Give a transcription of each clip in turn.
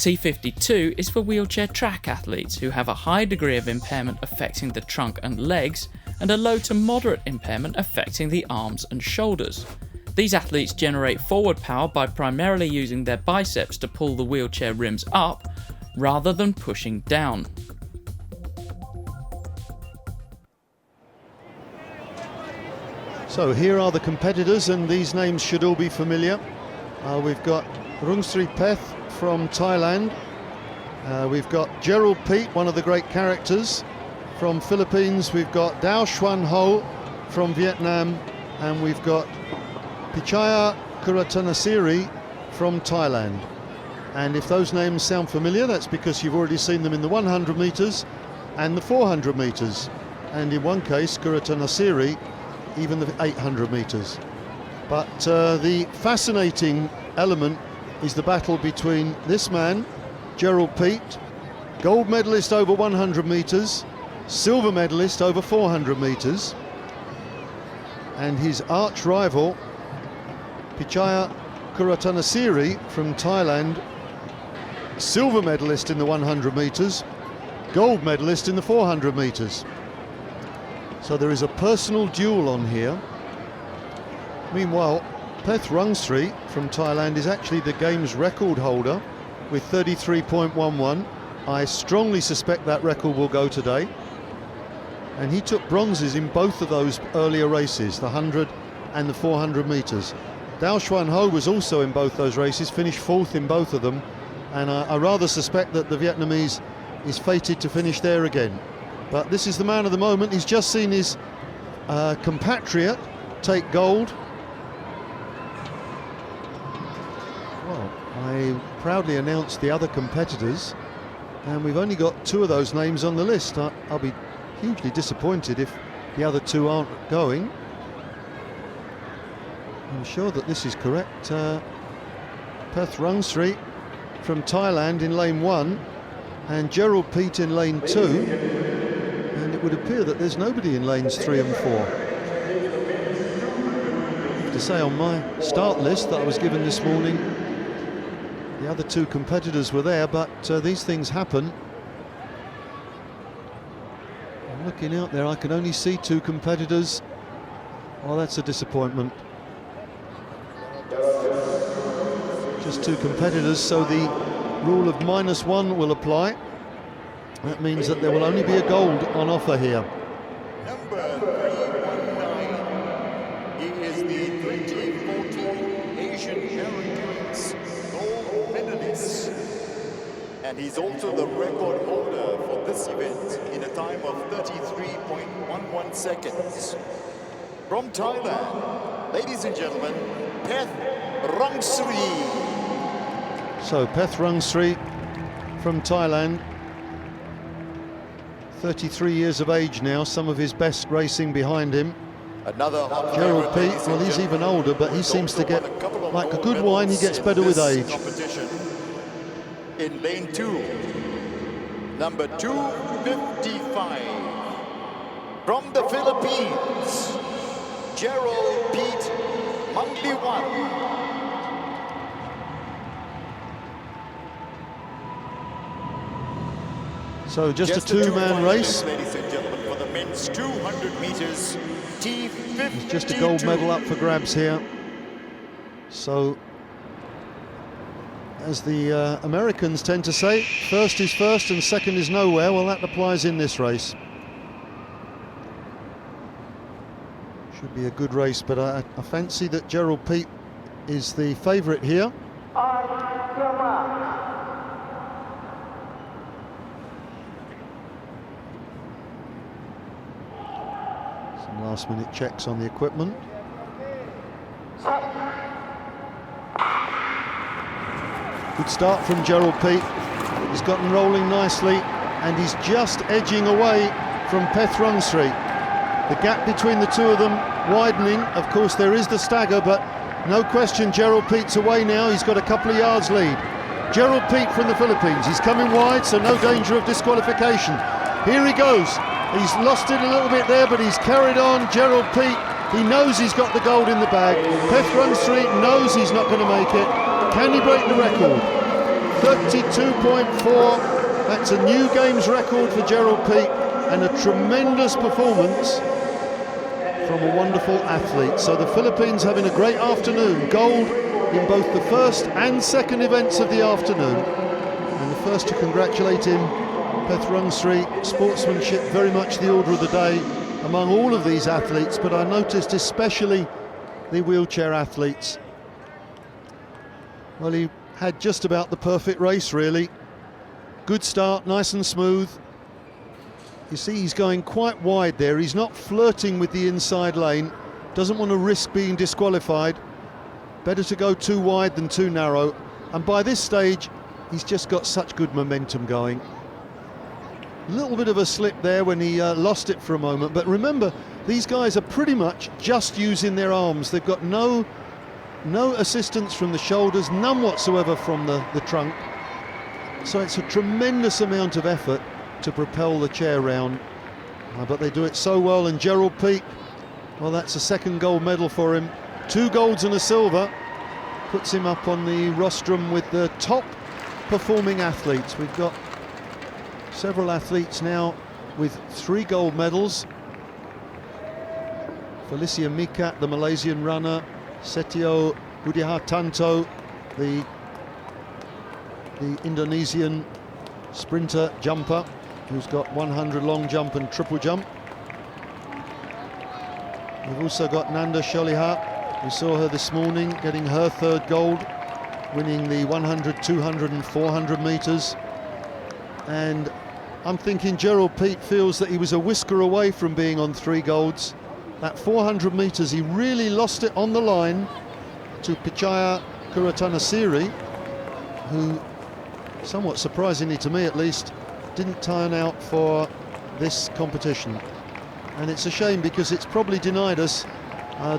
T52 is for wheelchair track athletes who have a high degree of impairment affecting the trunk and legs and a low to moderate impairment affecting the arms and shoulders. These athletes generate forward power by primarily using their biceps to pull the wheelchair rims up rather than pushing down. So here are the competitors, and these names should all be familiar. We've got Rungsri Peth from Thailand. We've got Gerald Peet, one of the great characters from Philippines. We've got Dao Xuan Ho from Vietnam, and we've got Pichaya Kuratanasiri from Thailand. And if those names sound familiar, that's because you've already seen them in the 100 metres and the 400 metres. And in one case, Kuratanasiri, even the 800 metres. But the fascinating element is the battle between this man, Gerald Peet, gold medalist over 100 metres, silver medalist over 400 metres, and his arch rival, Pichaya Kuratanasiri from Thailand, silver medalist in the 100 metres, gold medalist in the 400 metres. So there is a personal duel on here. Meanwhile, Peth Rungsri from Thailand is actually the game's record holder with 33.11. I strongly suspect that record will go today. And he took bronzes in both of those earlier races, the 100 and the 400 metres. Dao Xuan Ho was also in both those races, finished fourth in both of them, and I rather suspect that the Vietnamese is fated to finish there again. But this is the man of the moment. He's just seen his compatriot take gold. Well, I proudly announced the other competitors, and we've only got two of those names on the list. I'll be hugely disappointed if the other two aren't going. I'm sure that this is correct. Peth Rungsri from Thailand in lane 1 and Gerald Peet in lane 2, and it would appear that there's nobody in lanes 3 and 4. I have to say, on my start list that I was given this morning, the other two competitors were there, but these things happen. I'm looking out there, I can only see two competitors. Oh, that's a disappointment. Just two competitors, so the rule of -1 will apply. That means that there will only be a gold on offer here. Number 319, he is the 2014 Asian Americans gold medalist, and he's also the record holder for this event in a time of 33.11 seconds. From Thailand, ladies and gentlemen, Peth Rungsri. So Peth Rungsri from Thailand, 33 years of age now, some of his best racing behind him. Another Gerald Peet, well, he's even older, but he seems to get, like a good wine, he gets better with age. In lane 2, number 255, from the Philippines, Gerald Peet Mangliwan. So just a two-man race. Ladies and gentlemen, for the men's 200 meters, T52. It's just a gold medal up for grabs here. So, as the Americans tend to say, first is first and second is nowhere. Well, that applies in this race. Should be a good race, but I fancy that Gerald Peet is the favourite here. Some last-minute checks on the equipment. Good start from Gerald Peet. He's gotten rolling nicely, and he's just edging away from Peth Rungsri. The gap between the two of them widening. Of course, there is the stagger, but no question Gerald Peet's away now. He's got a couple of yards lead. Gerald Peet from the Philippines. He's coming wide, so no danger of disqualification. Here he goes. He's lost it a little bit there, but he's carried on. Gerald Peet, he knows he's got the gold in the bag. Peth Rungsri knows he's not going to make it. Can he break the record? 32.4. That's a new games record for Gerald Peat, and a tremendous performance from a wonderful athlete. So the Philippines having a great afternoon. Gold in both the first and second events of the afternoon. And the first to congratulate him, Peth Rungsri. Sportsmanship very much the order of the day among all of these athletes, but I noticed especially the wheelchair athletes. Well, he had just about the perfect race, really. Good start, nice and smooth. You see he's going quite wide there. He's not flirting with the inside lane. Doesn't want to risk being disqualified. Better to go too wide than too narrow. And by this stage, he's just got such good momentum going. A little bit of a slip there when he lost it for a moment. But remember, these guys are pretty much just using their arms. They've got no assistance from the shoulders, none whatsoever from the trunk. So it's a tremendous amount of effort to propel the chair round. But they do it so well. And Gerald Peat, well, that's a second gold medal for him. 2 golds and a silver. Puts him up on the rostrum with the top performing athletes. We've got several athletes now with 3 gold medals. Felicia Mikat, the Malaysian runner, Setio Budihartanto, the Indonesian sprinter jumper, who's got 100 long jump and triple jump. We've also got Nanda Sholihat. We saw her this morning getting her 3rd gold, winning the 100, 200 and 400 metres. And I'm thinking Gerald Peat feels that he was a whisker away from being on 3 golds. That 400 metres, he really lost it on the line to Pichaya Kuratanasiri, who, somewhat surprisingly to me at least, didn't turn out for this competition. And it's a shame because it's probably denied us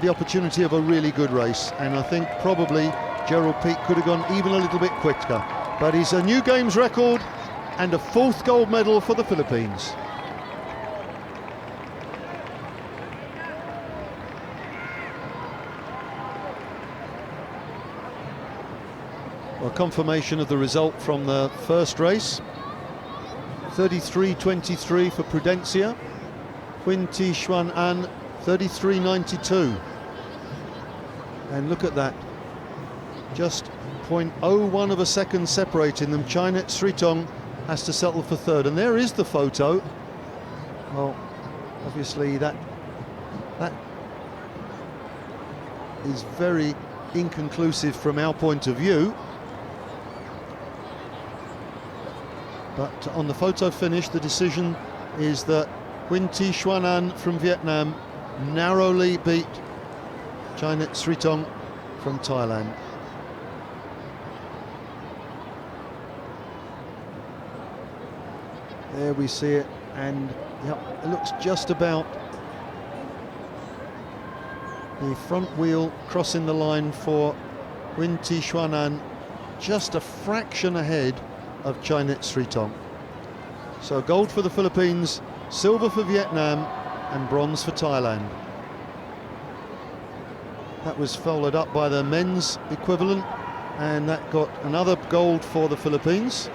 the opportunity of a really good race. And I think probably Gerald Peat could have gone even a little bit quicker. But he's a new games record and a 4th gold medal for the Philippines. Well, confirmation of the result from the first race. 33.23 for Prudencia. Huyn Thi Xuan An, 33.92. And look at that. Just 0.01 of a second separating them. Chainet Sritong has to settle for 3rd. And there is the photo. Well, obviously that is very inconclusive from our point of view. But on the photo finish, the decision is that Huyn Thi Xuan An from Vietnam narrowly beat Chainet Sritong from Thailand. There we see it, and yep, it looks just about the front wheel crossing the line for Huyn Thi Xuan An, just a fraction ahead of Chainet Sritong. So gold for the Philippines, silver for Vietnam and bronze for Thailand. That was followed up by the men's equivalent, and that got another gold for the Philippines.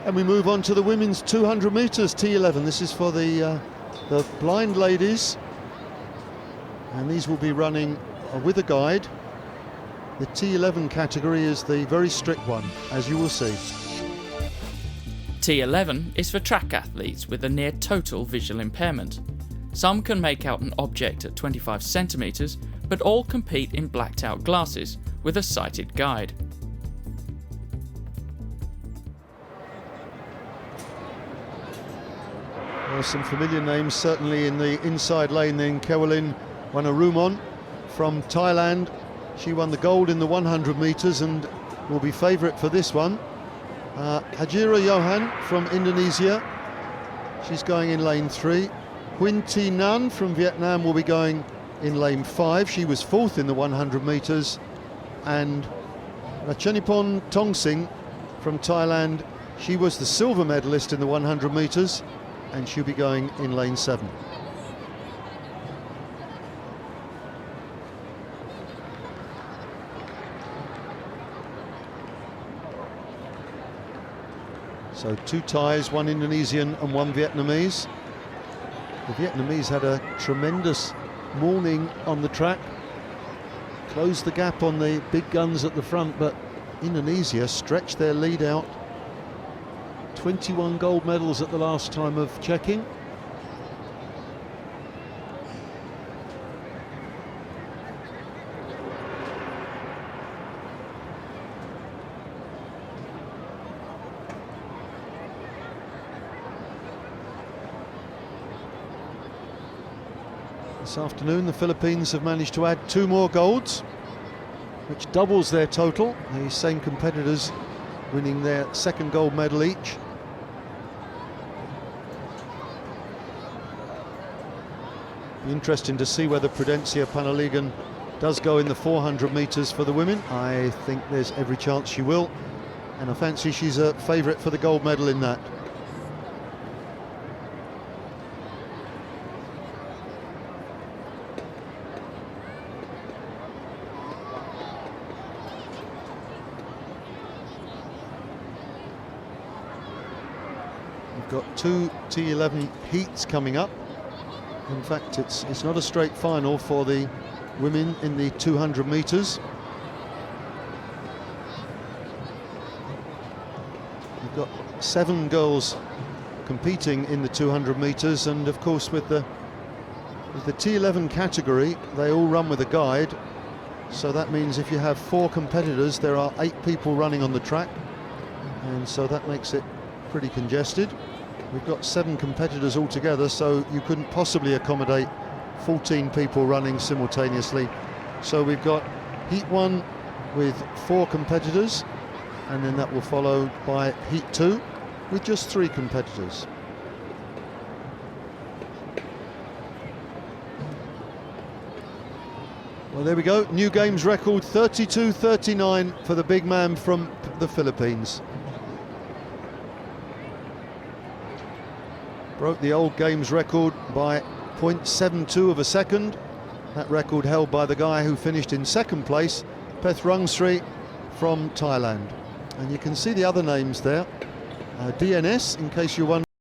And we move on to the women's 200 metres T11. This is for the blind ladies, and these will be running with a guide. The T11 category is the very strict one, as you will see. T11 is for track athletes with a near total visual impairment. Some can make out an object at 25 centimetres, but all compete in blacked out glasses with a sighted guide. Well, some familiar names certainly in the inside lane then. Kewalin Wanarumon from Thailand. She won the gold in the 100 metres and will be favourite for this one. Hajira Johan from Indonesia. She's going in lane 3. Huyn Thi Nan from Vietnam will be going in lane 5. She was 4th in the 100 metres. And Ratchanipon Tongsing from Thailand. She was the silver medalist in the 100 metres, and she'll be going in lane 7. So 2 Thais, 1 Indonesian and 1 Vietnamese. The Vietnamese had a tremendous morning on the track, closed the gap on the big guns at the front, but Indonesia stretched their lead out. 21 gold medals at the last time of checking. This afternoon the Philippines have managed to add 2 more golds, which doubles their total. The same competitors winning their 2nd gold medal each. Be interesting to see whether Prudencia Panaligan does go in the 400 metres for the women. I think there's every chance she will, and I fancy she's a favourite for the gold medal in that. We've got 2 T11 heats coming up. In fact, it's not a straight final for the women in the 200 metres. We've got 7 girls competing in the 200 metres, and of course with the T11 category, they all run with a guide. So that means if you have 4 competitors, there are 8 people running on the track, and so that makes it pretty congested. We've got 7 competitors altogether, so you couldn't possibly accommodate 14 people running simultaneously. So we've got Heat 1 with 4 competitors, and then that will follow by Heat 2 with just 3 competitors. Well, there we go, new games record, 32-39 for the big man from the Philippines. Broke the old games record by 0.72 of a second. That record held by the guy who finished in 2nd place, Peth Rungsri from Thailand. And you can see the other names there. DNS, in case you're wondering.